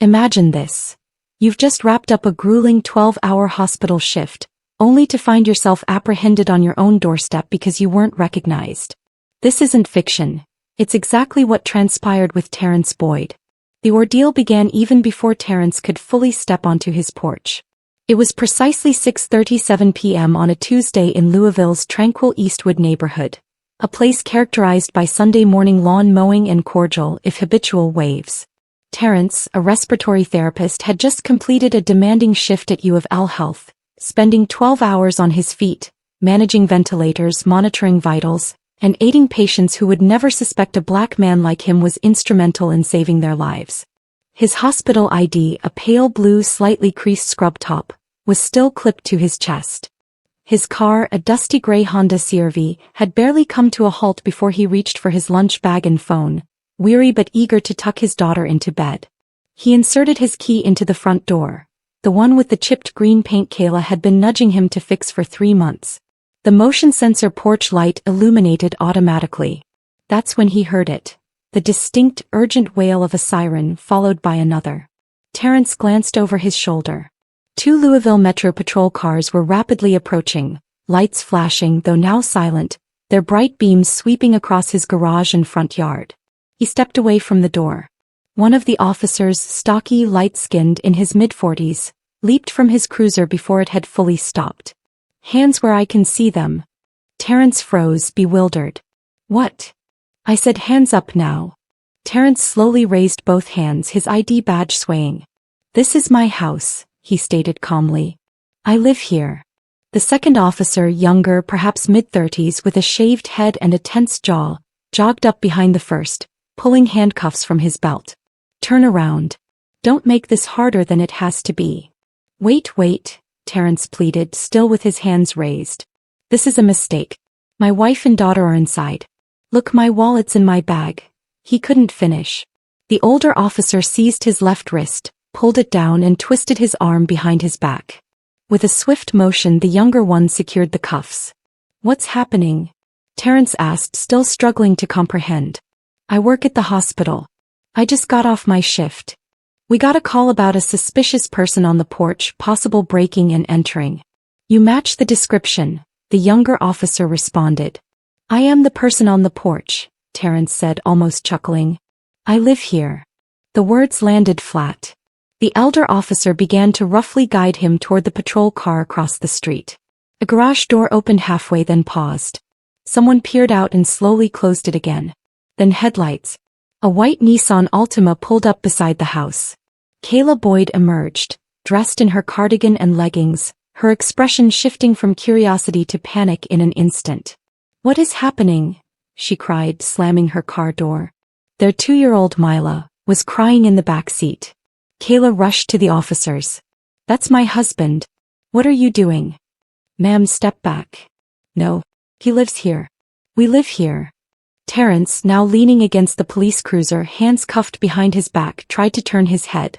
Imagine this. You've just wrapped up a grueling 12-hour hospital shift, only to find yourself apprehended on your own doorstep because you weren't recognized. This isn't fiction. It's exactly what transpired with Terrence Boyd. The ordeal began even before Terrence could fully step onto his porch. It was precisely 6:37 p.m. on a Tuesday in Louisville's tranquil Eastwood neighborhood, a place characterized by Sunday morning lawn mowing and cordial, if habitual, waves. Terrence, a respiratory therapist, had just completed a demanding shift at U of L Health, spending 12 hours on his feet, managing ventilators, monitoring vitals, and aiding patients who would never suspect a black man like him was instrumental in saving their lives. His hospital ID, a pale blue slightly creased scrub top, was still clipped to his chest. His car, a dusty gray Honda CR-V, had barely come to a halt before he reached for his lunch bag and phone, weary but eager to tuck his daughter into bed. He inserted his key into the front door, the one with the chipped green paint Kayla had been nudging him to fix for 3 months. The motion sensor porch light illuminated automatically. That's when he heard it. The distinct, urgent wail of a siren followed by another. Terrence glanced over his shoulder. 2 Louisville Metro Patrol cars were rapidly approaching, lights flashing though now silent, their bright beams sweeping across his garage and front yard. He stepped away from the door. One of the officers, stocky, light-skinned, in his mid-40s, leaped from his cruiser before it had fully stopped. "Hands where I can see them." Terrence froze, bewildered. "What?" "I said hands up now." Terrence slowly raised both hands, his ID badge swaying. "This is my house," he stated calmly. "I live here." The second officer, younger, perhaps mid-30s, with a shaved head and a tense jaw, jogged up behind the first, pulling handcuffs from his belt. "Turn around. Don't make this harder than it has to be." Wait, Terrence pleaded, still with his hands raised. "This is a mistake. My wife and daughter are inside. Look, my wallet's in my bag." He couldn't finish. The older officer seized his left wrist, pulled it down and twisted his arm behind his back. With a swift motion, the younger one secured the cuffs. "What's happening?" Terrence asked, still struggling to comprehend. "I work at the hospital. I just got off my shift. We got a call about a suspicious person on the porch, possible breaking and entering." "You match the description," the younger officer responded. "I am the person on the porch," Terrence said, almost chuckling. "I live here." The words landed flat. The elder officer began to roughly guide him toward the patrol car across the street. A garage door opened halfway, then paused. Someone peered out and slowly closed it again. Then headlights. A white Nissan Altima pulled up beside the house. Kayla Boyd emerged, dressed in her cardigan and leggings, her expression shifting from curiosity to panic in an instant. "What is happening?" she cried, slamming her car door. Their 2-year-old Mila was crying in the back seat. Kayla rushed to the officers. "That's my husband. What are you doing?" "Ma'am, step back." "No. He lives here. We live here." Terrence, now leaning against the police cruiser, hands cuffed behind his back, tried to turn his head.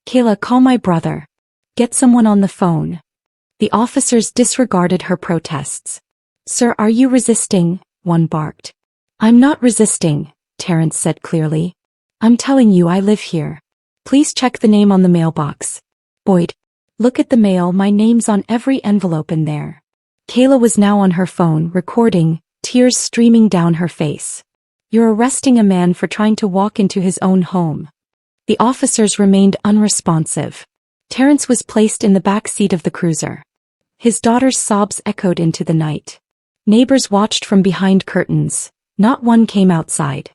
"Kayla, call my brother. Get someone on the phone." The officers disregarded her protests. "Sir, are you resisting?" one barked. "I'm not resisting," Terrence said clearly. "I'm telling you I live here. Please check the name on the mailbox." "Boyd, look at the mail, my name's on every envelope in there." Kayla was now on her phone, recording, tears streaming down her face. "You're arresting a man for trying to walk into his own home." The officers remained unresponsive. Terrence was placed in the back seat of the cruiser. His daughter's sobs echoed into the night. Neighbors watched from behind curtains. Not one came outside.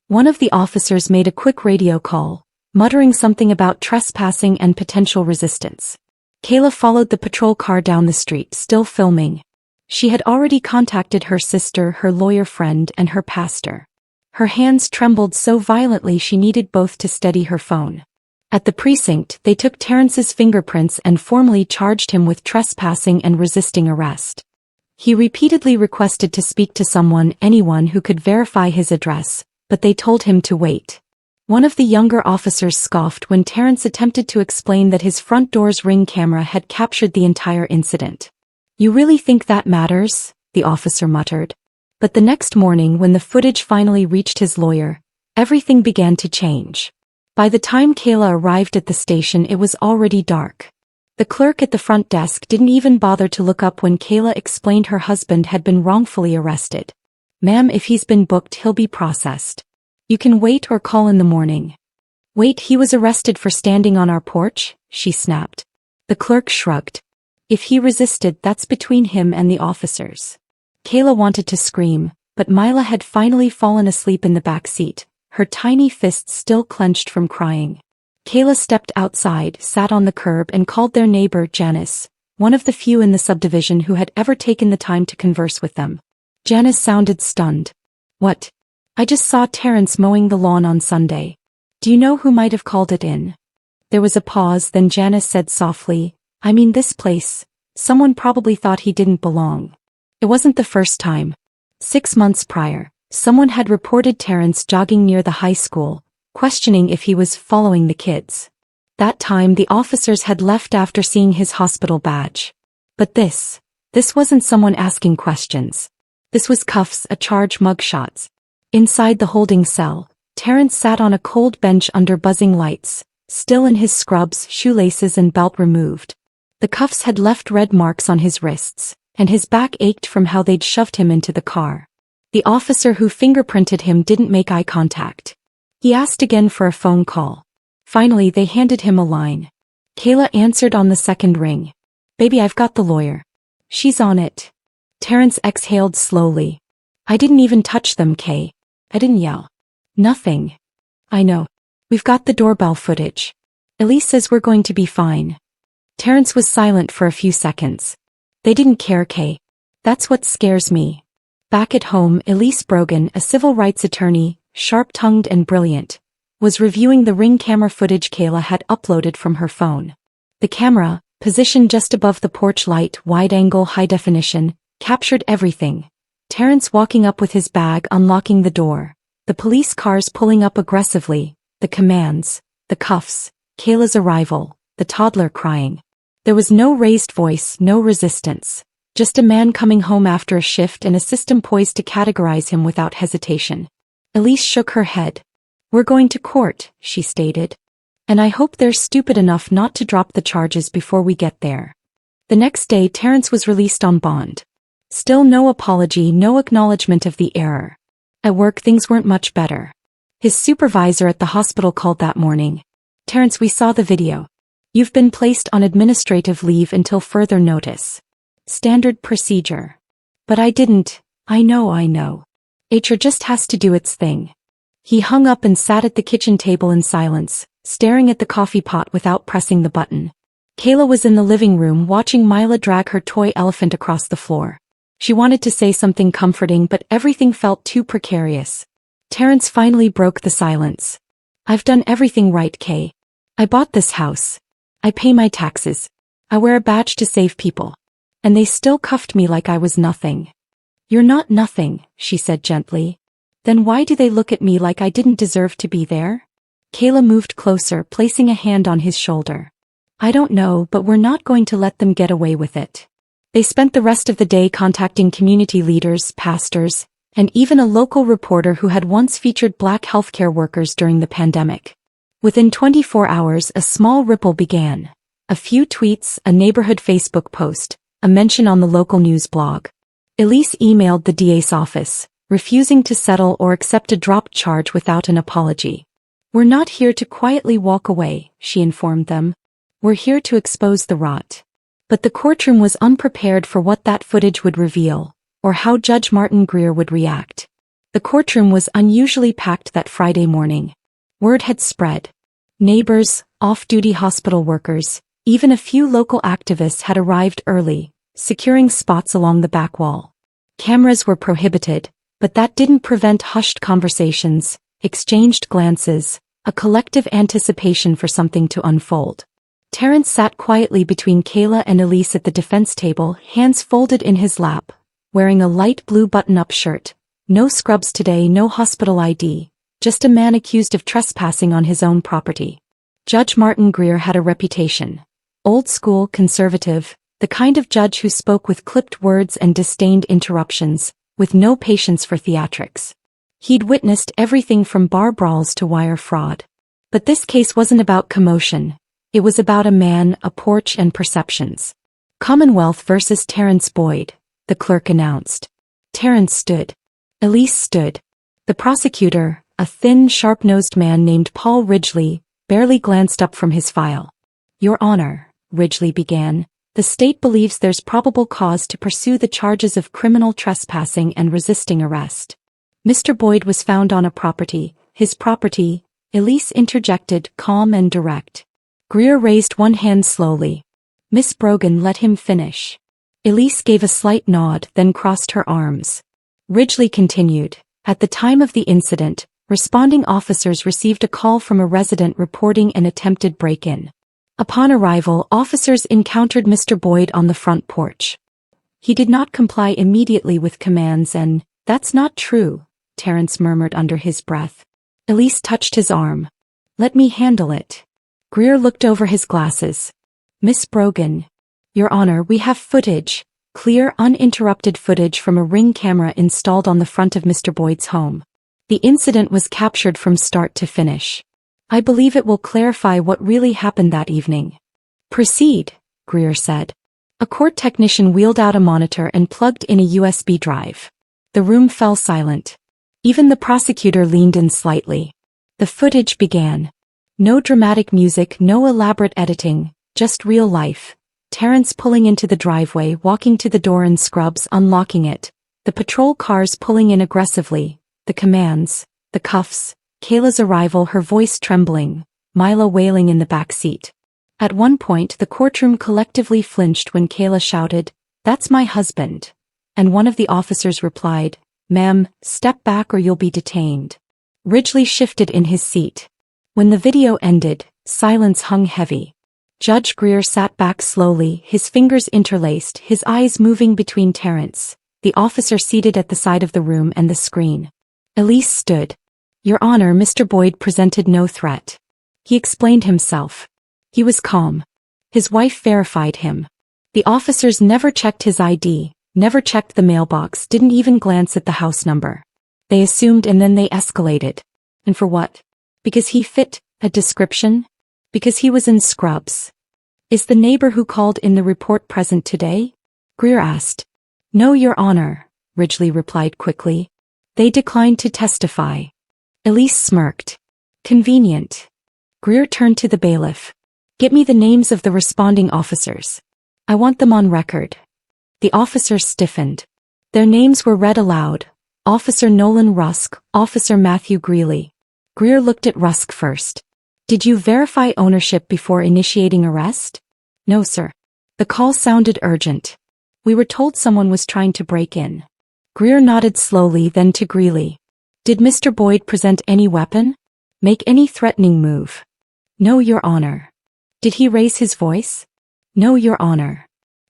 One of the officers made a quick radio call, muttering something about trespassing and potential resistance. Kayla followed the patrol car down the street, still filming. She had already contacted her sister, her lawyer friend, and her pastor. Her hands trembled so violently she needed both to steady her phone. At the precinct, they took Terrence's fingerprints and formally charged him with trespassing and resisting arrest. He repeatedly requested to speak to someone, anyone who could verify his address, but they told him to wait. One of the younger officers scoffed when Terrence attempted to explain that his front door's Ring camera had captured the entire incident. "You really think that matters?" the officer muttered. But the next morning, when the footage finally reached his lawyer, everything began to change. By the time Kayla arrived at the station, it was already dark. The clerk at the front desk didn't even bother to look up when Kayla explained her husband had been wrongfully arrested. "Ma'am, if he's been booked, he'll be processed. You can wait or call in the morning." "Wait, he was arrested for standing on our porch?" she snapped. The clerk shrugged. "If he resisted, that's between him and the officers." Kayla wanted to scream, but Mila had finally fallen asleep in the back seat, her tiny fists still clenched from crying. Kayla stepped outside, sat on the curb and called their neighbor, Janice, one of the few in the subdivision who had ever taken the time to converse with them. Janice sounded stunned. "What? I just saw Terrence mowing the lawn on Sunday. Do you know who might have called it in?" There was a pause, then Janice said softly, "I mean this place. Someone probably thought he didn't belong." It wasn't the first time. 6 months prior, someone had reported Terrence jogging near the high school, questioning if he was following the kids. That time the officers had left after seeing his hospital badge. But this wasn't someone asking questions. This was cuffs, a charge, mugshots. Inside the holding cell, Terrence sat on a cold bench under buzzing lights, still in his scrubs, shoelaces and belt removed. The cuffs had left red marks on his wrists, and his back ached from how they'd shoved him into the car. The officer who fingerprinted him didn't make eye contact. He asked again for a phone call. Finally they handed him a line. Kayla answered on the second ring. "Baby, I've got the lawyer. She's on it." Terrence exhaled slowly. "I didn't even touch them, Kay. I didn't yell. Nothing." "I know. We've got the doorbell footage. Elise says we're going to be fine." Terrence was silent for a few seconds. "They didn't care, Kay. That's what scares me." Back at home, Elise Brogan, a civil rights attorney, sharp-tongued and brilliant, was reviewing the Ring camera footage Kayla had uploaded from her phone. The camera, positioned just above the porch light, wide-angle, high-definition, captured everything. Terrence walking up with his bag, unlocking the door, the police cars pulling up aggressively, the commands, the cuffs, Kayla's arrival, the toddler crying. There was no raised voice, no resistance. Just a man coming home after a shift and a system poised to categorize him without hesitation. Elise shook her head. "We're going to court," she stated. "And I hope they're stupid enough not to drop the charges before we get there." The next day Terrence was released on bond. Still no apology, no acknowledgement of the error. At work things weren't much better. His supervisor at the hospital called that morning. "Terrence, we saw the video. You've been placed on administrative leave until further notice. Standard procedure." "But I didn't." I know. HR just has to do its thing." He hung up and sat at the kitchen table in silence, staring at the coffee pot without pressing the button. Kayla was in the living room watching Mila drag her toy elephant across the floor. She wanted to say something comforting, but everything felt too precarious. Terrence finally broke the silence. "I've done everything right, Kay. I bought this house. I pay my taxes. I wear a badge to save people. And they still cuffed me like I was nothing." "You're not nothing," she said gently. "Then why do they look at me like I didn't deserve to be there?" Kayla moved closer, placing a hand on his shoulder. "I don't know, but we're not going to let them get away with it." They spent the rest of the day contacting community leaders, pastors, and even a local reporter who had once featured Black healthcare workers during the pandemic. Within 24 hours, a small ripple began. A few tweets, a neighborhood Facebook post, a mention on the local news blog. Elise emailed the DA's office, refusing to settle or accept a dropped charge without an apology. "We're not here to quietly walk away," she informed them. "We're here to expose the rot." But the courtroom was unprepared for what that footage would reveal, or how Judge Martin Greer would react. The courtroom was unusually packed that Friday morning. Word had spread. Neighbors, off-duty hospital workers, even a few local activists had arrived early, securing spots along the back wall. Cameras were prohibited, but that didn't prevent hushed conversations, exchanged glances, a collective anticipation for something to unfold. Terrence sat quietly between Kayla and Elise at the defense table, hands folded in his lap, wearing a light blue button-up shirt. No scrubs today, no hospital ID, just a man accused of trespassing on his own property. Judge Martin Greer had a reputation. Old school, conservative, the kind of judge who spoke with clipped words and disdained interruptions, with no patience for theatrics. He'd witnessed everything from bar brawls to wire fraud. But this case wasn't about commotion. It was about a man, a porch, and perceptions. Commonwealth versus Terrence Boyd, the clerk announced. Terrence stood. Elise stood. The prosecutor, a thin, sharp-nosed man named Paul Ridgely, barely glanced up from his file. Your Honor, Ridgely began, the state believes there's probable cause to pursue the charges of criminal trespassing and resisting arrest. Mr. Boyd was found on a property, his property, Elise interjected, calm and direct. Greer raised one hand slowly. Miss Brogan let him finish. Elise gave a slight nod, then crossed her arms. Ridgely continued, at the time of the incident, responding officers received a call from a resident reporting an attempted break-in. Upon arrival, officers encountered Mr. Boyd on the front porch. He did not comply immediately with commands and, "That's not true," Terrence murmured under his breath. Elise touched his arm. "Let me handle it." Greer looked over his glasses. Miss Brogan. Your Honor, we have footage, clear, uninterrupted footage from a Ring camera installed on the front of Mr. Boyd's home. The incident was captured from start to finish. I believe it will clarify what really happened that evening. Proceed, Greer said. A court technician wheeled out a monitor and plugged in a USB drive. The room fell silent. Even the prosecutor leaned in slightly. The footage began. No dramatic music, no elaborate editing, just real life. Terrence pulling into the driveway, walking to the door in scrubs, unlocking it. The patrol cars pulling in aggressively. The commands, the cuffs, Kayla's arrival, her voice trembling, Mila wailing in the back seat. At one point the courtroom collectively flinched when Kayla shouted, "That's my husband." And one of the officers replied, "Ma'am, step back or you'll be detained." Ridgely shifted in his seat. When the video ended, silence hung heavy. Judge Greer sat back slowly, his fingers interlaced, his eyes moving between Terrence, the officer seated at the side of the room, and the screen. Elise stood. Your Honor, Mr. Boyd presented no threat. He explained himself. He was calm. His wife verified him. The officers never checked his ID, never checked the mailbox, didn't even glance at the house number. They assumed and then they escalated. And for what? Because he fit a description? Because he was in scrubs. Is the neighbor who called in the report present today? Greer asked. No, Your Honor, Ridgely replied quickly. They declined to testify. Elise smirked. Convenient. Greer turned to the bailiff. Get me the names of the responding officers. I want them on record. The officers stiffened. Their names were read aloud. Officer Nolan Rusk, Officer Matthew Greeley. Greer looked at Rusk first. Did you verify ownership before initiating arrest? No, sir. The call sounded urgent. We were told someone was trying to break in. Greer nodded slowly, then to Greeley. Did Mr. Boyd present any weapon? Make any threatening move? No, Your Honor. Did he raise his voice? No, Your Honor.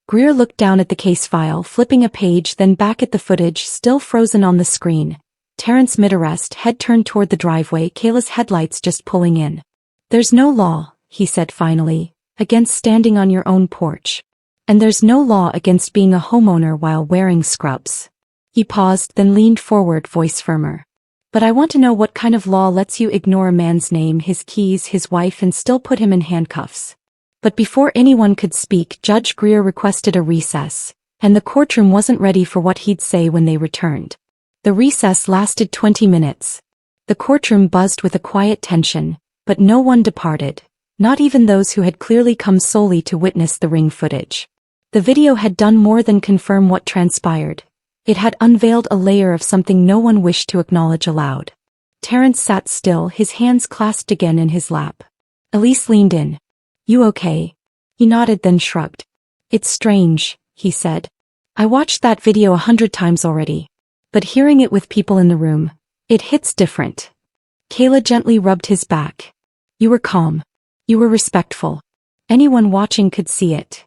Greer looked down at the case file, flipping a page, then back at the footage still frozen on the screen. Terrence mid-arrest, head turned toward the driveway, Kayla's headlights just pulling in. There's no law, he said finally, against standing on your own porch. And there's no law against being a homeowner while wearing scrubs. He paused, then leaned forward, voice firmer. But I want to know what kind of law lets you ignore a man's name, his keys, his wife, and still put him in handcuffs. But before anyone could speak, Judge Greer requested a recess, and the courtroom wasn't ready for what he'd say when they returned. The recess lasted 20 minutes. The courtroom buzzed with a quiet tension, but no one departed, not even those who had clearly come solely to witness the Ring footage. The video had done more than confirm what transpired. It had unveiled a layer of something no one wished to acknowledge aloud. Terrence sat still, his hands clasped again in his lap. Elise leaned in. You okay? He nodded, then shrugged. It's strange, he said. I watched that video 100 times already. But hearing it with people in the room, it hits different. Kayla gently rubbed his back. You were calm. You were respectful. Anyone watching could see it.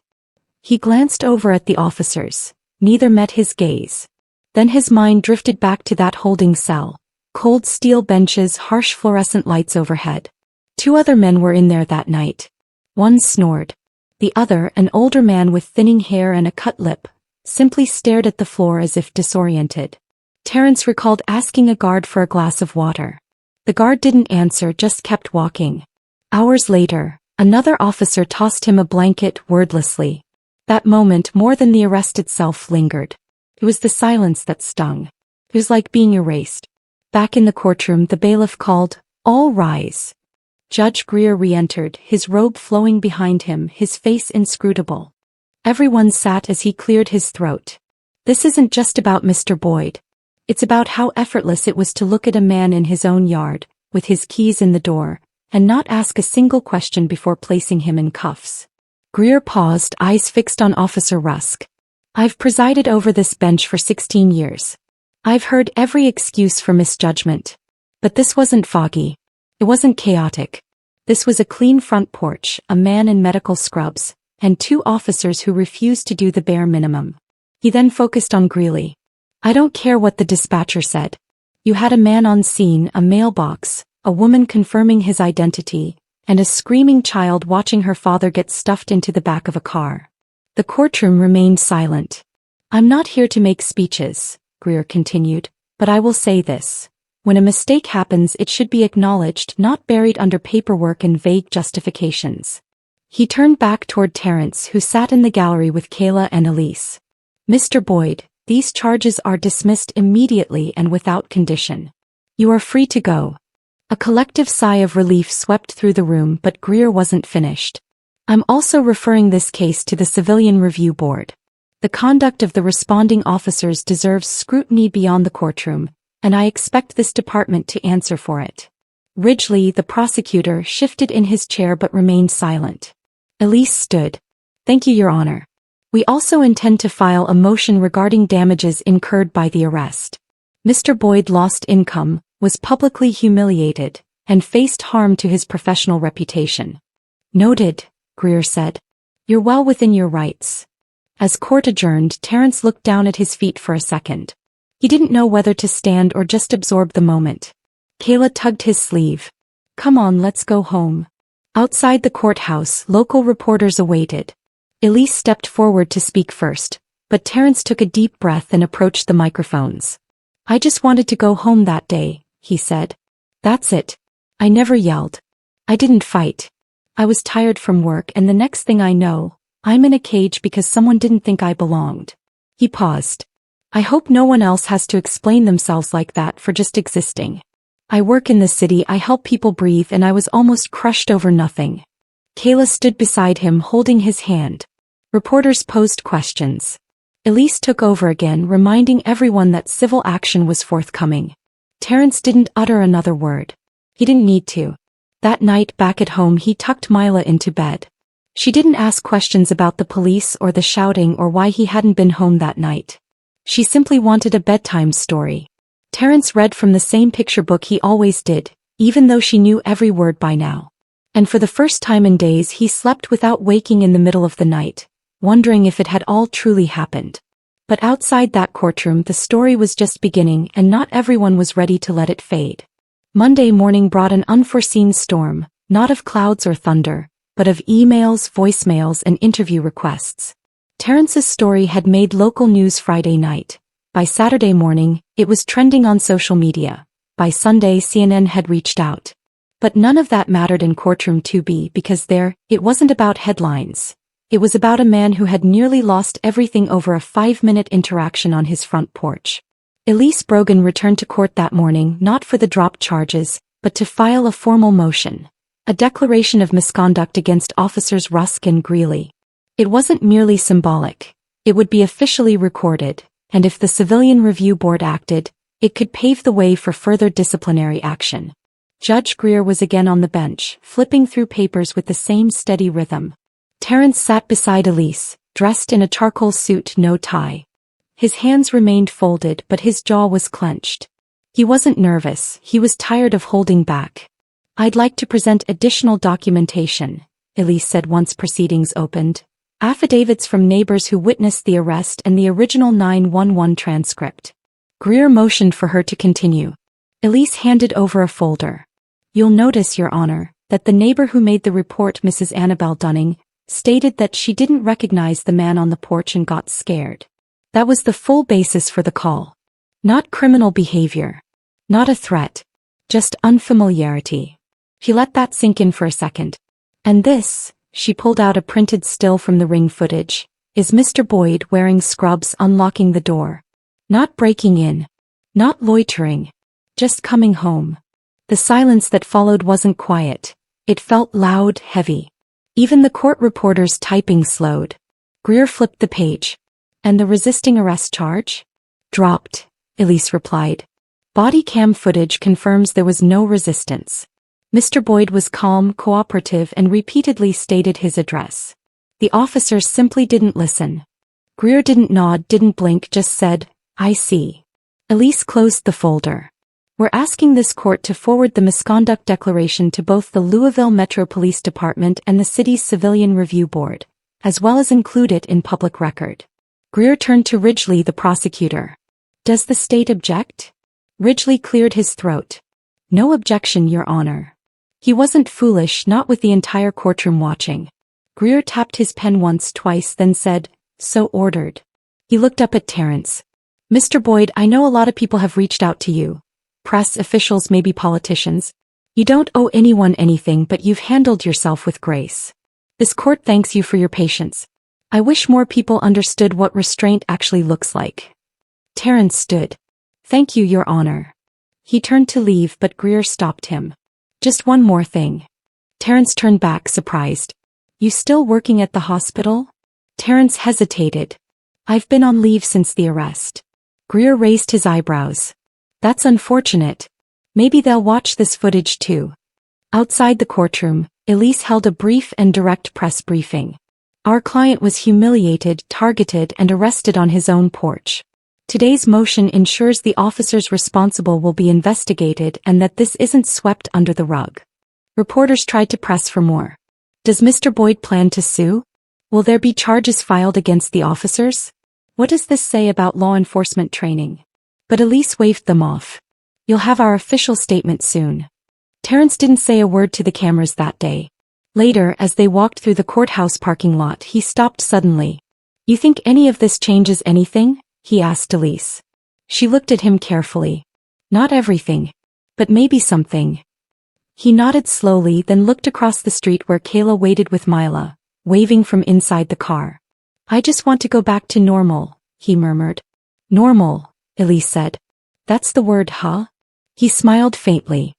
He glanced over at the officers. Neither met his gaze. Then his mind drifted back to that holding cell. Cold steel benches, harsh fluorescent lights overhead. 2 other men were in there that night. One snored. The other, an older man with thinning hair and a cut lip, simply stared at the floor as if disoriented. Terrence recalled asking a guard for a glass of water. The guard didn't answer, just kept walking. Hours later, another officer tossed him a blanket wordlessly. That moment, more than the arrest itself, lingered. It was the silence that stung. It was like being erased. Back in the courtroom, the bailiff called, "All rise." Judge Greer re-entered, his robe flowing behind him, his face inscrutable. Everyone sat as he cleared his throat. This isn't just about Mr. Boyd. It's about how effortless it was to look at a man in his own yard, with his keys in the door, and not ask a single question before placing him in cuffs. Greer paused, eyes fixed on Officer Rusk. "I've presided over this bench for 16 years. I've heard every excuse for misjudgment. But this wasn't foggy. It wasn't chaotic. This was a clean front porch, a man in medical scrubs, and two officers who refused to do the bare minimum." He then focused on Greeley. "I don't care what the dispatcher said. You had a man on scene, a mailbox, a woman confirming his identity, and a screaming child watching her father get stuffed into the back of a car." The courtroom remained silent. "I'm not here to make speeches," Greer continued, "but I will say this. When a mistake happens, it should be acknowledged, not buried under paperwork and vague justifications." He turned back toward Terrence, who sat in the gallery with Kayla and Elise. "Mr. Boyd, these charges are dismissed immediately and without condition. You are free to go." A collective sigh of relief swept through the room, but Greer wasn't finished. "I'm also referring this case to the Civilian Review Board. The conduct of the responding officers deserves scrutiny beyond the courtroom, and I expect this department to answer for it." Ridgely, the prosecutor, shifted in his chair but remained silent. Elise stood. "Thank you, Your Honor. We also intend to file a motion regarding damages incurred by the arrest. Mr. Boyd lost income, was publicly humiliated, and faced harm to his professional reputation." "Noted," Greer said. "You're well within your rights." As court adjourned, Terrence looked down at his feet for a second. He didn't know whether to stand or just absorb the moment. Kayla tugged his sleeve. "Come on, let's go home." Outside the courthouse, local reporters awaited. Elise stepped forward to speak first, but Terrence took a deep breath and approached the microphones. "I just wanted to go home that day," he said. "That's it. I never yelled. I didn't fight. I was tired from work, and the next thing I know, I'm in a cage because someone didn't think I belonged." He paused. "I hope no one else has to explain themselves like that for just existing. I work in the city, I help people breathe, and I was almost crushed over nothing." Kayla stood beside him, holding his hand. Reporters posed questions. Elise took over again, reminding everyone that civil action was forthcoming. Terrence didn't utter another word. He didn't need to. That night back at home, he tucked Mila into bed. She didn't ask questions about the police or the shouting or why he hadn't been home that night. She simply wanted a bedtime story. Terrence read from the same picture book he always did, even though she knew every word by now. And for the first time in days, he slept without waking in the middle of the night, wondering if it had all truly happened. But outside that courtroom, the story was just beginning, and not everyone was ready to let it fade. Monday morning brought an unforeseen storm, not of clouds or thunder, but of emails, voicemails, and interview requests. Terrence's story had made local news Friday night. By Saturday morning, it was trending on social media. By Sunday, CNN had reached out. But none of that mattered in courtroom 2B because it wasn't about headlines. It was about a man who had nearly lost everything over a 5-minute interaction on his front porch. Elise Brogan returned to court that morning not for the dropped charges, but to file a formal motion. A declaration of misconduct against officers Rusk and Greeley. It wasn't merely symbolic. It would be officially recorded, and if the Civilian Review Board acted, it could pave the way for further disciplinary action. Judge Greer was again on the bench, flipping through papers with the same steady rhythm. Terrence sat beside Elise, dressed in a charcoal suit, no tie. His hands remained folded, but his jaw was clenched. He wasn't nervous, he was tired of holding back. "I'd like to present additional documentation," Elise said once proceedings opened. "Affidavits from neighbors who witnessed the arrest and the original 911 transcript." Greer motioned for her to continue. Elise handed over a folder. "You'll notice, Your Honor, that the neighbor who made the report, Mrs. Annabelle Dunning, stated that she didn't recognize the man on the porch and got scared. That was the full basis for the call. Not criminal behavior. Not a threat. Just unfamiliarity. She let that sink in for a second. And this, she pulled out a printed still from the ring footage, is Mr. Boyd wearing scrubs unlocking the door. Not breaking in. Not loitering. Just coming home. The silence that followed wasn't quiet. It felt loud, heavy. Even the court reporter's typing slowed. Greer flipped the page. And the resisting arrest charge? Dropped, Elise replied. Body cam footage confirms there was no resistance. Mr. Boyd was calm, cooperative, and repeatedly stated his address. The officers simply didn't listen. Greer didn't nod, didn't blink, just said, I see. Elise closed the folder. We're asking this court to forward the misconduct declaration to both the Louisville Metro Police Department and the city's Civilian Review Board, as well as include it in public record. Greer turned to Ridgely, the prosecutor. Does the state object? Ridgely cleared his throat. No objection, Your Honor. He wasn't foolish, not with the entire courtroom watching. Greer tapped his pen once, twice, then said, So ordered. He looked up at Terrence. Mr. Boyd, I know a lot of people have reached out to you. Press officials, maybe politicians. You don't owe anyone anything, but you've handled yourself with grace. This court thanks you for your patience. I wish more people understood what restraint actually looks like. Terrence stood. Thank you, Your Honor. He turned to leave, but Greer stopped him. Just one more thing. Terrence turned back, surprised. You still working at the hospital? Terrence hesitated. I've been on leave since the arrest. Greer raised his eyebrows. That's unfortunate. Maybe they'll watch this footage too. Outside the courtroom, Elise held a brief and direct press briefing. Our client was humiliated, targeted, and arrested on his own porch. Today's motion ensures the officers responsible will be investigated and that this isn't swept under the rug. Reporters tried to press for more. Does Mr. Boyd plan to sue? Will there be charges filed against the officers? What does this say about law enforcement training? But Elise waved them off. You'll have our official statement soon. Terrence didn't say a word to the cameras that day. Later, as they walked through the courthouse parking lot, he stopped suddenly. You think any of this changes anything? He asked Elise. She looked at him carefully. Not everything. But maybe something. He nodded slowly, then looked across the street where Kayla waited with Mila, waving from inside the car. I just want to go back to normal, he murmured. Normal, Elise said. That's the word, huh? He smiled faintly.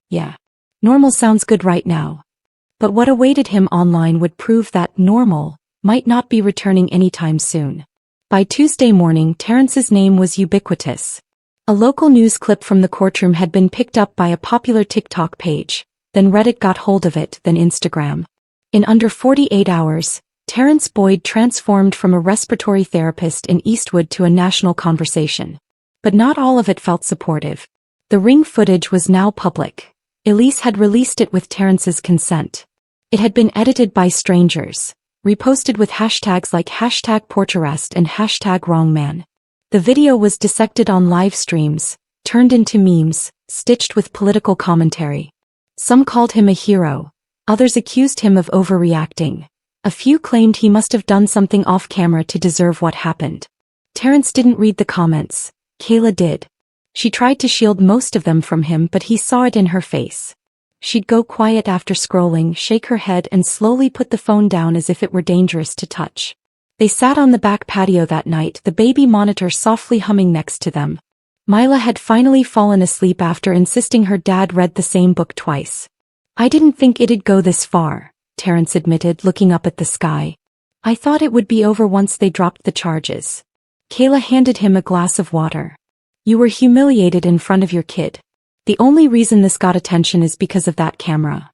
Yeah. Normal sounds good right now. But what awaited him online would prove that normal might not be returning anytime soon. By Tuesday morning, Terrence's name was ubiquitous. A local news clip from the courtroom had been picked up by a popular TikTok page, then Reddit got hold of it, then Instagram. In under 48 hours, Terrence Boyd transformed from a respiratory therapist in Eastwood to a national conversation. But not all of it felt supportive. The ring footage was now public. Elise had released it with Terrence's consent. It had been edited by strangers, reposted with hashtags like #PorchArrest and #WrongMan. The video was dissected on live streams, turned into memes, stitched with political commentary. Some called him a hero. Others accused him of overreacting. A few claimed he must have done something off camera to deserve what happened. Terrence didn't read the comments. Kayla did. She tried to shield most of them from him, but he saw it in her face. She'd go quiet after scrolling, shake her head, and slowly put the phone down as if it were dangerous to touch. They sat on the back patio that night, the baby monitor softly humming next to them. Mila had finally fallen asleep after insisting her dad read the same book twice. I didn't think it'd go this far, Terrence admitted, looking up at the sky. I thought it would be over once they dropped the charges. Kayla handed him a glass of water. You were humiliated in front of your kid. The only reason this got attention is because of that camera.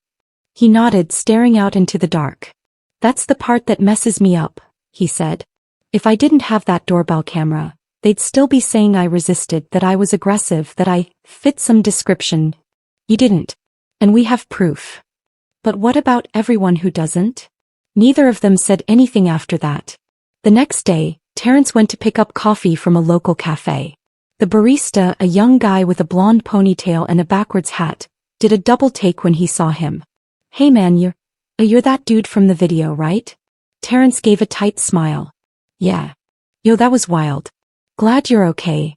He nodded, staring out into the dark. That's the part that messes me up, he said. If I didn't have that doorbell camera, they'd still be saying I resisted, that I was aggressive, that I fit some description. You didn't. And we have proof. But what about everyone who doesn't? Neither of them said anything after that. The next day, Terrence went to pick up coffee from a local cafe. The barista, a young guy with a blonde ponytail and a backwards hat, did a double take when he saw him. Hey man, you're that dude from the video, right? Terrence gave a tight smile. Yeah. Yo, that was wild. Glad you're okay.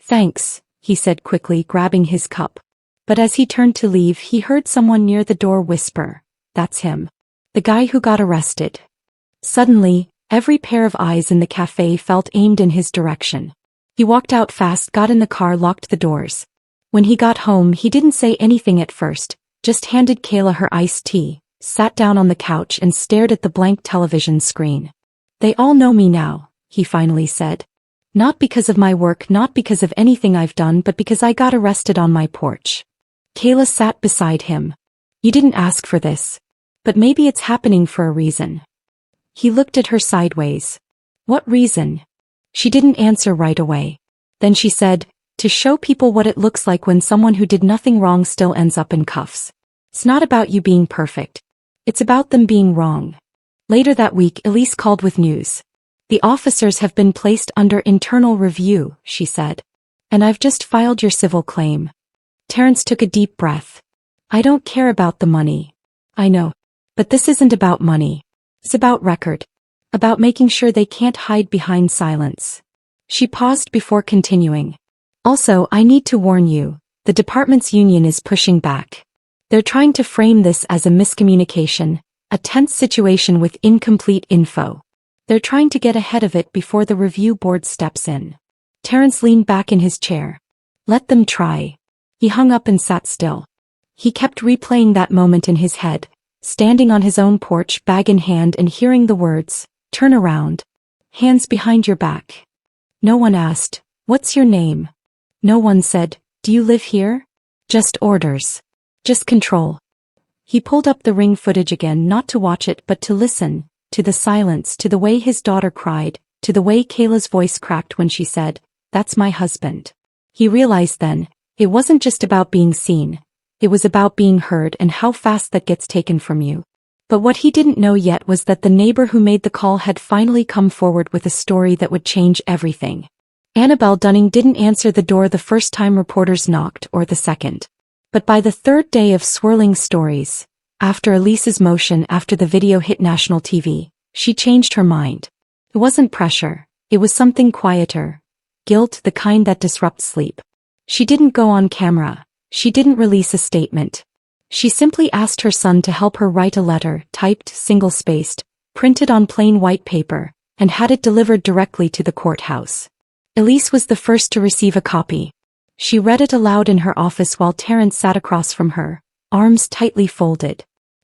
Thanks, he said quickly, grabbing his cup. But as he turned to leave, he heard someone near the door whisper, "That's him. The guy who got arrested." Suddenly, every pair of eyes in the cafe felt aimed in his direction. He walked out fast, got in the car, locked the doors. When he got home, he didn't say anything at first, just handed Kayla her iced tea, sat down on the couch and stared at the blank television screen. "They all know me now," he finally said. "Not because of my work, not because of anything I've done, but because I got arrested on my porch." Kayla sat beside him. "You didn't ask for this. But maybe it's happening for a reason." He looked at her sideways. "What reason?" She didn't answer right away. Then she said, "To show people what it looks like when someone who did nothing wrong still ends up in cuffs. It's not about you being perfect. It's about them being wrong." Later that week, Elise called with news. "The officers have been placed under internal review," she said. "And I've just filed your civil claim." Terrence took a deep breath. "I don't care about the money. I know. But this isn't about money. It's about record. About making sure they can't hide behind silence." She paused before continuing. "Also, I need to warn you, the department's union is pushing back. They're trying to frame this as a miscommunication, a tense situation with incomplete info. They're trying to get ahead of it before the review board steps in." Terrence leaned back in his chair. "Let them try." He hung up and sat still. He kept replaying that moment in his head, standing on his own porch, bag in hand, and hearing the words, "Turn around. Hands behind your back." No one asked, "What's your name?" No one said, "Do you live here?" Just orders. Just control. He pulled up the Ring footage again, not to watch it but to listen, to the silence, to the way his daughter cried, to the way Kayla's voice cracked when she said, "That's my husband." He realized then, it wasn't just about being seen. It was about being heard and how fast that gets taken from you. But what he didn't know yet was that the neighbor who made the call had finally come forward with a story that would change everything. Annabelle Dunning didn't answer the door the first time reporters knocked or the second. But by the third day of swirling stories, after Elise's motion, after the video hit national TV, she changed her mind. It wasn't pressure. It was something quieter. Guilt, the kind that disrupts sleep. She didn't go on camera. She didn't release a statement. She simply asked her son to help her write a letter, typed, single-spaced, printed on plain white paper, and had it delivered directly to the courthouse. Elise was the first to receive a copy. She read it aloud in her office while Terrence sat across from her, arms tightly folded.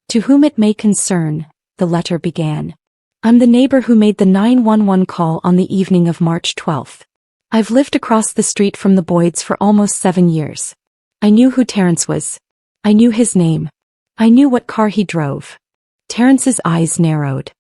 "To whom it may concern," the letter began. "I'm the neighbor who made the 911 call on the evening of March 12th. I've lived across the street from the Boyds for almost 7 years. I knew who Terrence was. I knew his name. I knew what car he drove." Terrence's eyes narrowed.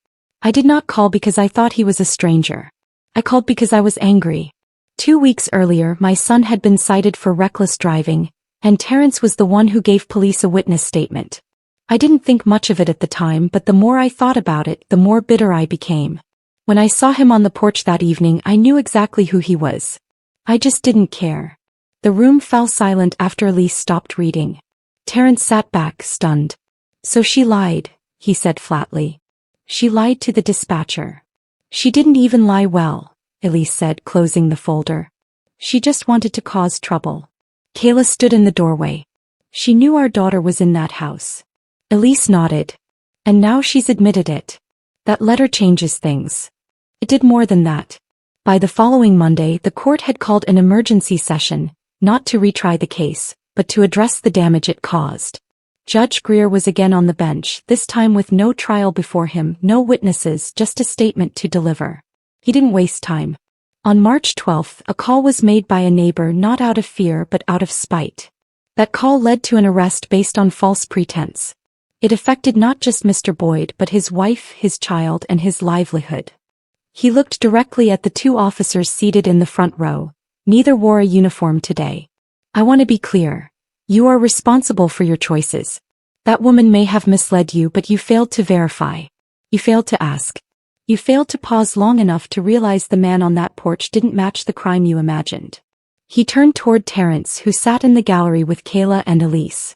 "I did not call because I thought he was a stranger. I called because I was angry. 2 weeks earlier, my son had been cited for reckless driving, and Terrence was the one who gave police a witness statement. I didn't think much of it at the time, but the more I thought about it, the more bitter I became. When I saw him on the porch that evening, I knew exactly who he was. I just didn't care." The room fell silent after Elise stopped reading. Terrence sat back, stunned. "So she lied," he said flatly. "She lied to the dispatcher." "She didn't even lie well," Elise said, closing the folder. "She just wanted to cause trouble." Kayla stood in the doorway. "She knew our daughter was in that house." Elise nodded. "And now she's admitted it. That letter changes things." It did more than that. By the following Monday, the court had called an emergency session, not to retry the case, but to address the damage it caused. Judge Greer was again on the bench, this time with no trial before him, no witnesses, just a statement to deliver. He didn't waste time. On March 12th, a call was made by a neighbor, not out of fear but out of spite. That call led to an arrest based on false pretense. It affected not just Mr. Boyd but his wife, his child, and his livelihood. He looked directly at the 2 officers seated in the front row. Neither wore a uniform today. "I want to be clear. You are responsible for your choices. That woman may have misled you, but you failed to verify. You failed to ask. You failed to pause long enough to realize the man on that porch didn't match the crime you imagined." He turned toward Terrence, who sat in the gallery with Kayla and Elise.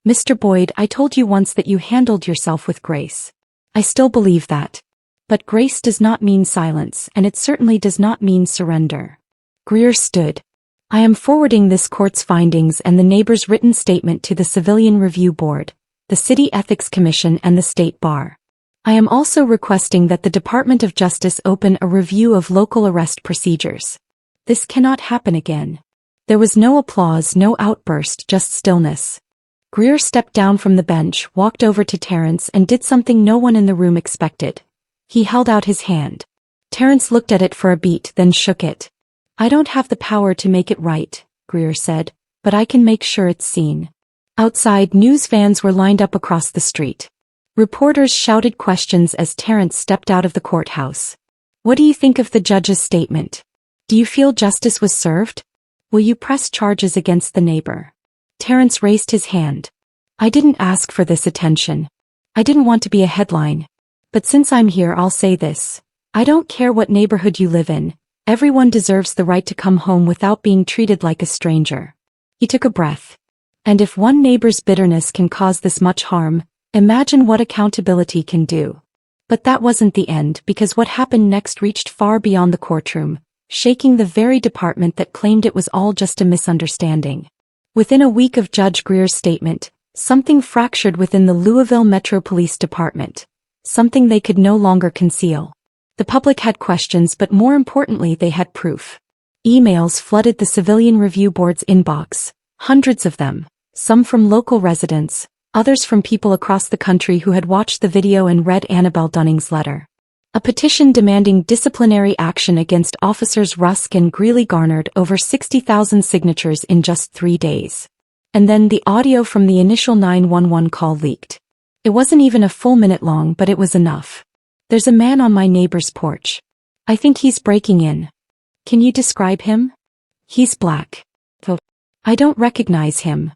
"Mr. Boyd, I told you once that you handled yourself with grace. I still believe that. But grace does not mean silence, and it certainly does not mean surrender." Greer stood. I am forwarding this court's findings and the neighbor's written statement to the Civilian Review Board, the City Ethics Commission and the State Bar. I am also requesting that the Department of Justice open a review of local arrest procedures. This cannot happen again. There was no applause, no outburst, just stillness. Greer stepped down from the bench, walked over to Terrence and did something no one in the room expected. He held out his hand. Terrence looked at it for a beat, then shook it. I don't have the power to make it right, Greer said, but I can make sure it's seen. Outside, news vans were lined up across the street. Reporters shouted questions as Terrence stepped out of the courthouse. What do you think of the judge's statement? Do you feel justice was served? Will you press charges against the neighbor? Terrence raised his hand. I didn't ask for this attention. I didn't want to be a headline. But since I'm here, I'll say this. I don't care what neighborhood you live in. Everyone deserves the right to come home without being treated like a stranger. He took a breath. And if one neighbor's bitterness can cause this much harm, imagine what accountability can do. But that wasn't the end, because what happened next reached far beyond the courtroom, shaking the very department that claimed it was all just a misunderstanding. Within a week of Judge Greer's statement, something fractured within the Louisville Metro Police Department. Something they could no longer conceal. The public had questions, but more importantly they had proof. Emails flooded the Civilian Review Board's inbox, hundreds of them, some from local residents, others from people across the country who had watched the video and read Annabelle Dunning's letter. A petition demanding disciplinary action against officers Rusk and Greeley garnered over 60,000 signatures in just 3 days. And then the audio from the initial 911 call leaked. It wasn't even a full minute long, but it was enough. There's a man on my neighbor's porch. I think he's breaking in. Can you describe him? He's black. I don't recognize him.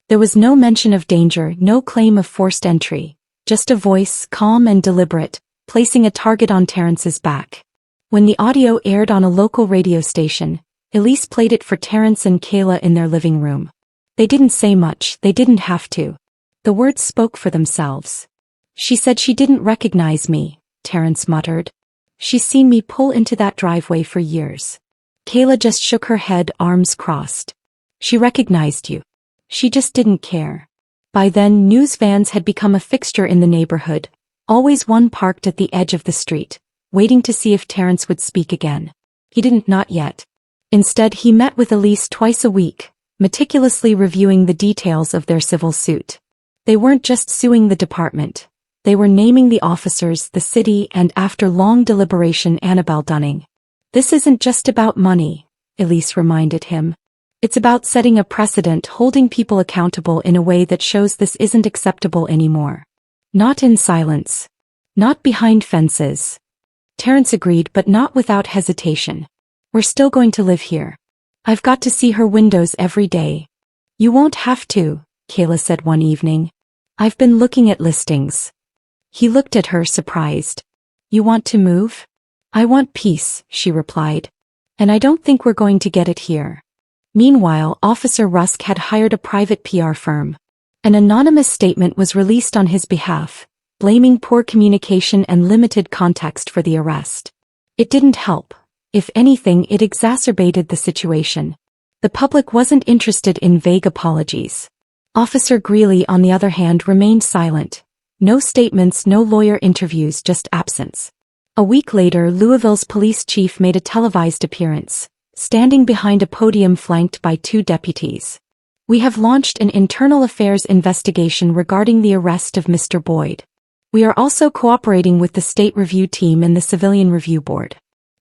There was no mention of danger, no claim of forced entry, just a voice, calm and deliberate, placing a target on Terrence's back. When the audio aired on a local radio station, Elise played it for Terrence and Kayla in their living room. They didn't say much, they didn't have to. The words spoke for themselves. She said she didn't recognize me, Terrence muttered. She's seen me pull into that driveway for years. Kayla just shook her head, arms crossed. She recognized you. She just didn't care. By then, news vans had become a fixture in the neighborhood, always one parked at the edge of the street, waiting to see if Terrence would speak again. He didn't, not yet. Instead, he met with Elise twice a week, meticulously reviewing the details of their civil suit. They weren't just suing the department. They were naming the officers, the city, and after long deliberation, Annabelle Dunning. This isn't just about money, Elise reminded him. It's about setting a precedent, holding people accountable in a way that shows this isn't acceptable anymore. Not in silence. Not behind fences. Terrence agreed, but not without hesitation. We're still going to live here. I've got to see her windows every day. You won't have to, Kayla said one evening. I've been looking at listings. He looked at her, surprised. You want to move? I want peace, she replied. And I don't think we're going to get it here. Meanwhile, Officer Rusk had hired a private PR firm. An anonymous statement was released on his behalf, blaming poor communication and limited context for the arrest. It didn't help. If anything, it exacerbated the situation. The public wasn't interested in vague apologies. Officer Greeley, on the other hand, remained silent. No statements, no lawyer interviews, just absence. A week later, Louisville's police chief made a televised appearance, standing behind a podium flanked by 2 deputies. We have launched an internal affairs investigation regarding the arrest of Mr. Boyd. We are also cooperating with the state review team and the Civilian Review Board.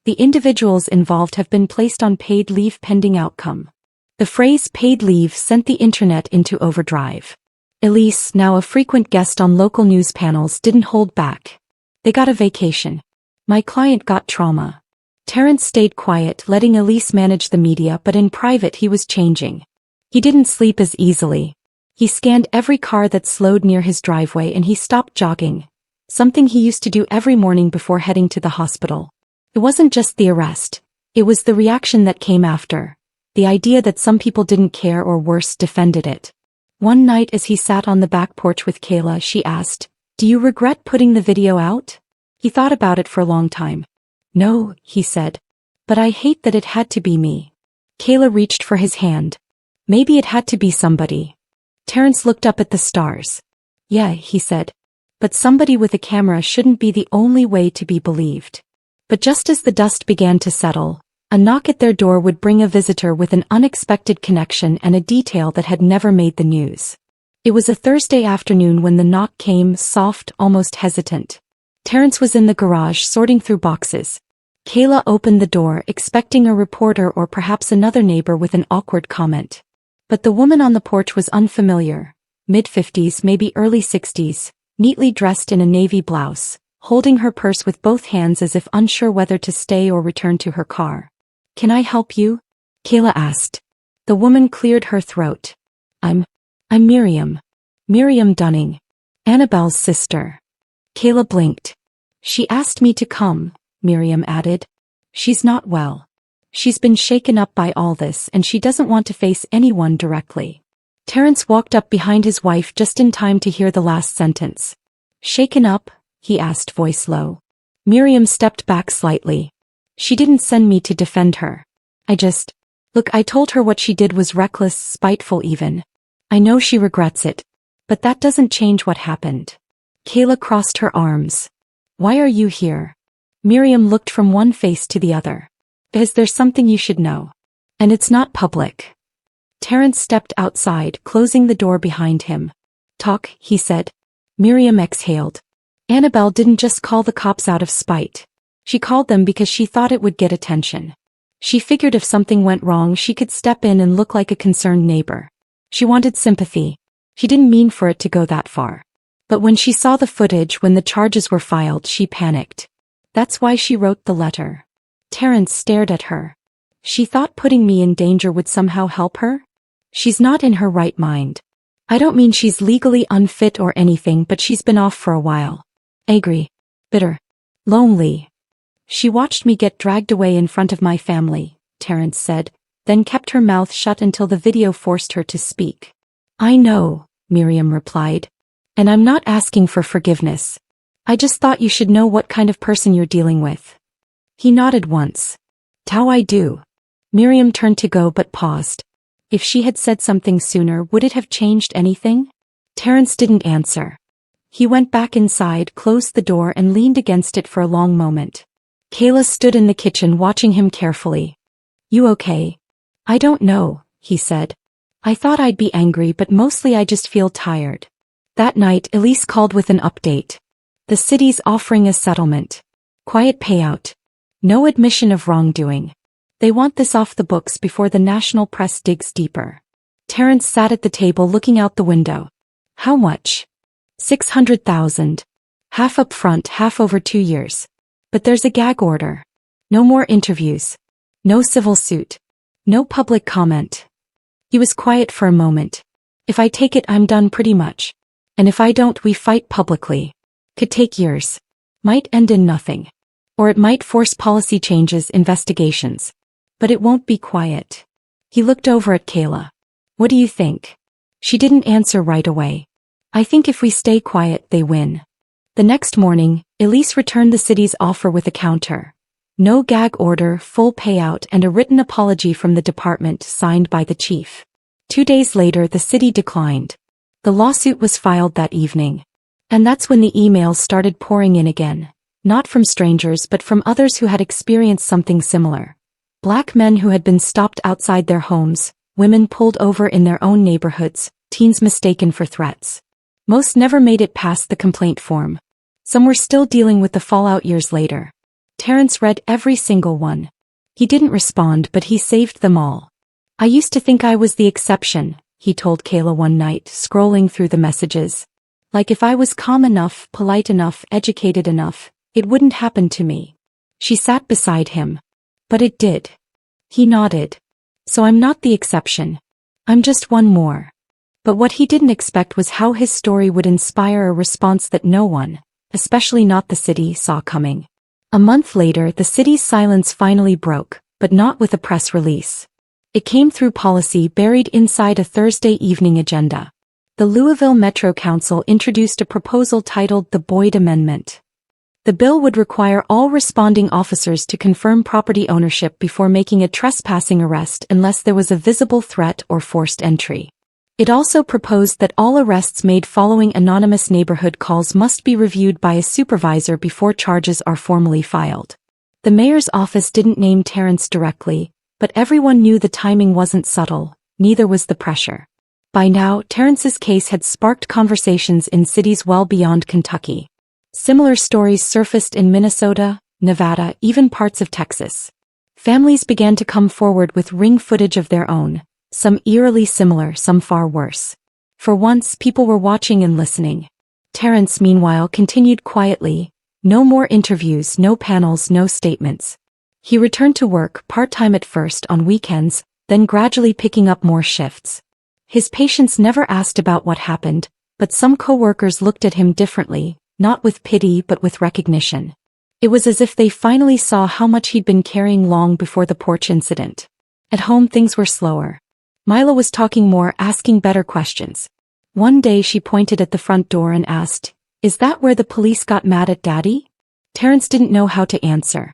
The individuals involved have been placed on paid leave pending outcome. The phrase paid leave sent the internet into overdrive. Elise, now a frequent guest on local news panels, didn't hold back. They got a vacation. My client got trauma. Terrence stayed quiet, letting Elise manage the media, but in private he was changing. He didn't sleep as easily. He scanned every car that slowed near his driveway and he stopped jogging, something he used to do every morning before heading to the hospital. It wasn't just the arrest. It was the reaction that came after. The idea that some people didn't care or worse, defended it. One night as he sat on the back porch with Kayla, she asked, "Do you regret putting the video out?" He thought about it for a long time. "No," he said. "But I hate that it had to be me." Kayla reached for his hand. Maybe it had to be somebody. Terrence looked up at the stars. Yeah, he said. But somebody with a camera shouldn't be the only way to be believed. But just as the dust began to settle, a knock at their door would bring a visitor with an unexpected connection and a detail that had never made the news. It was a Thursday afternoon when the knock came, soft, almost hesitant. Terrence was in the garage sorting through boxes. Kayla opened the door, expecting a reporter or perhaps another neighbor with an awkward comment. But the woman on the porch was unfamiliar. Mid-50s, maybe early 60s, neatly dressed in a navy blouse, holding her purse with both hands as if unsure whether to stay or return to her car. "Can I help you?" Kayla asked. The woman cleared her throat. I'm Miriam. Miriam Dunning. Annabelle's sister." Kayla blinked. "She asked me to come," Miriam added. "She's not well. She's been shaken up by all this and she doesn't want to face anyone directly." Terrence walked up behind his wife just in time to hear the last sentence. "Shaken up?" he asked, voice low. Miriam stepped back slightly. "She didn't send me to defend her. Look, I told her what she did was reckless, spiteful even. I know she regrets it. But that doesn't change what happened." Kayla crossed her arms. "Why are you here?" Miriam looked from one face to the other. "Is there something you should know? And it's not public." Terrence stepped outside, closing the door behind him. "Talk," he said. Miriam exhaled. "Annabelle didn't just call the cops out of spite. She called them because she thought it would get attention. She figured if something went wrong she could step in and look like a concerned neighbor. She wanted sympathy. She didn't mean for it to go that far. But when she saw the footage when the charges were filed, she panicked. That's why she wrote the letter." Terrence stared at her. "She thought putting me in danger would somehow help her? She's not in her right mind. I don't mean she's legally unfit or anything, but she's been off for a while. Angry. Bitter. Lonely. She watched me get dragged away in front of my family," Terrence said, then kept her mouth shut until the video forced her to speak. "I know," Miriam replied. "And I'm not asking for forgiveness. I just thought you should know what kind of person you're dealing with." He nodded once. "How I do." Miriam turned to go but paused. If she had said something sooner, would it have changed anything? Terrence didn't answer. He went back inside, closed the door and leaned against it for a long moment. Kayla stood in the kitchen watching him carefully. "You okay?" "I don't know," he said. "I thought I'd be angry, but mostly I just feel tired." That night, Elise called with an update. The city's offering a settlement. Quiet payout. No admission of wrongdoing. They want this off the books before the national press digs deeper. Terrence sat at the table looking out the window. "How much?" $600,000. Half up front, half over 2 years. But there's a gag order. No more interviews. No civil suit. No public comment. He was quiet for a moment. "If I take it, I'm done pretty much. And if I don't, we fight publicly. Could take years. Might end in nothing. Or it might force policy changes, investigations. But it won't be quiet." He looked over at Kayla. "What do you think?" She didn't answer right away. "I think if we stay quiet, they win." The next morning, Elise returned the city's offer with a counter. No gag order, full payout and a written apology from the department signed by the chief. 2 days later, the city declined. The lawsuit was filed that evening. And that's when the emails started pouring in again. Not from strangers but from others who had experienced something similar. Black men who had been stopped outside their homes, women pulled over in their own neighborhoods, teens mistaken for threats. Most never made it past the complaint form. Some were still dealing with the fallout years later. Terrence read every single one. He didn't respond, but he saved them all. "I used to think I was the exception," he told Kayla one night, scrolling through the messages. "Like if I was calm enough, polite enough, educated enough, it wouldn't happen to me." She sat beside him. "But it did." He nodded. "So I'm not the exception. I'm just one more." But what he didn't expect was how his story would inspire a response that no one, especially not the city, saw coming. A month later, the city's silence finally broke, but not with a press release. It came through policy buried inside a Thursday evening agenda. The Louisville Metro Council introduced a proposal titled the Boyd Amendment. The bill would require all responding officers to confirm property ownership before making a trespassing arrest unless there was a visible threat or forced entry. It also proposed that all arrests made following anonymous neighborhood calls must be reviewed by a supervisor before charges are formally filed. The mayor's office didn't name Terrence directly, but everyone knew the timing wasn't subtle, neither was the pressure. By now, Terrence's case had sparked conversations in cities well beyond Kentucky. Similar stories surfaced in Minnesota, Nevada, even parts of Texas. Families began to come forward with ring footage of their own, some eerily similar, some far worse. For once, people were watching and listening. Terrence, meanwhile, continued quietly. No more interviews, no panels, no statements. He returned to work, part-time at first, on weekends, then gradually picking up more shifts. His patients never asked about what happened, but some co-workers looked at him differently, not with pity but with recognition. It was as if they finally saw how much he'd been carrying long before the Porch incident. At home things were slower. Mila was talking more, asking better questions. One day she pointed at the front door and asked, "Is that where the police got mad at Daddy?" Terrence didn't know how to answer.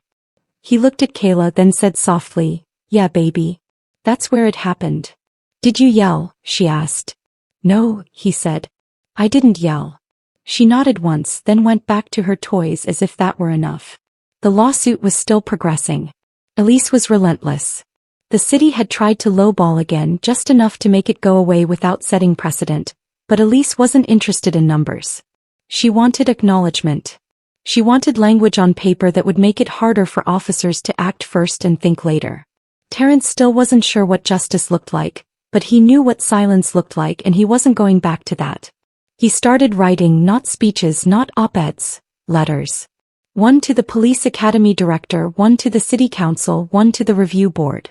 He looked at Kayla, then said softly, "Yeah, baby. That's where it happened." "Did you yell?" she asked. "No," he said. "I didn't yell." She nodded once, then went back to her toys as if that were enough. The lawsuit was still progressing. Elise was relentless. The city had tried to lowball again, just enough to make it go away without setting precedent, but Elise wasn't interested in numbers. She wanted acknowledgement. She wanted language on paper that would make it harder for officers to act first and think later. Terrence still wasn't sure what justice looked like, but he knew what silence looked like, and he wasn't going back to that. He started writing, not speeches, not op-eds, letters. One to the police academy director, one to the city council, one to the review board.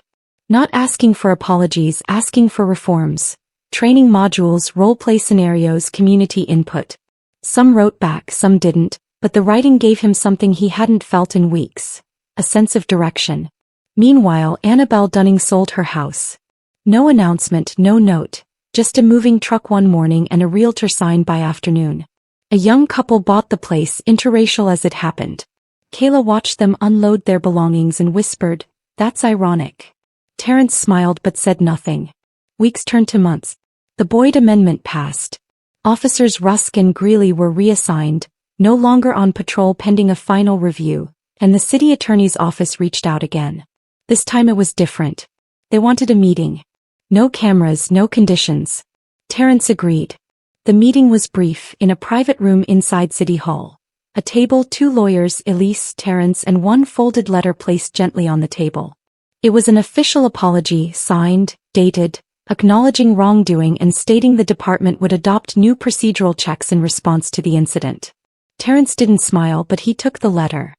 Not asking for apologies, asking for reforms. Training modules, role-play scenarios, community input. Some wrote back, some didn't, but the writing gave him something he hadn't felt in weeks. A sense of direction. Meanwhile, Annabelle Dunning sold her house. No announcement, no note. Just a moving truck one morning and a realtor sign by afternoon. A young couple bought the place, interracial as it happened. Kayla watched them unload their belongings and whispered, "That's ironic." Terrence smiled but said nothing. Weeks turned to months. The Boyd Amendment passed. Officers Rusk and Greeley were reassigned, no longer on patrol pending a final review, and the city attorney's office reached out again. This time it was different. They wanted a meeting. No cameras, no conditions. Terrence agreed. The meeting was brief, in a private room inside City Hall. A table, 2 lawyers, Elise, Terrence, and one folded letter placed gently on the table. It was an official apology, signed, dated, acknowledging wrongdoing and stating the department would adopt new procedural checks in response to the incident. Terrence didn't smile, but he took the letter.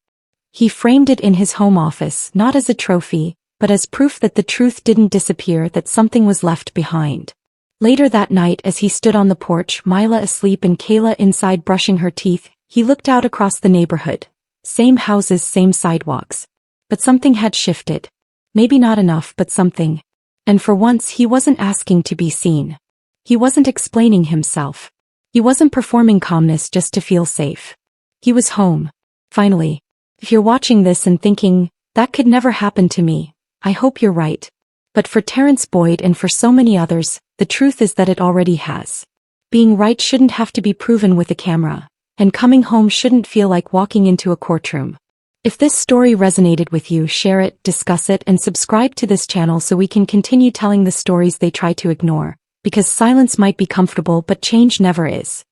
He framed it in his home office, not as a trophy, but as proof that the truth didn't disappear, that something was left behind. Later that night, as he stood on the porch, Mila asleep and Kayla inside brushing her teeth, he looked out across the neighborhood. Same houses, same sidewalks. But something had shifted. Maybe not enough, but something. And for once he wasn't asking to be seen. He wasn't explaining himself. He wasn't performing calmness just to feel safe. He was home. Finally. If you're watching this and thinking, that could never happen to me, I hope you're right. But for Terrence Boyd and for so many others, the truth is that it already has. Being right shouldn't have to be proven with a camera, and coming home shouldn't feel like walking into a courtroom. If this story resonated with you, share it, discuss it, and subscribe to this channel so we can continue telling the stories they try to ignore, because silence might be comfortable but change never is.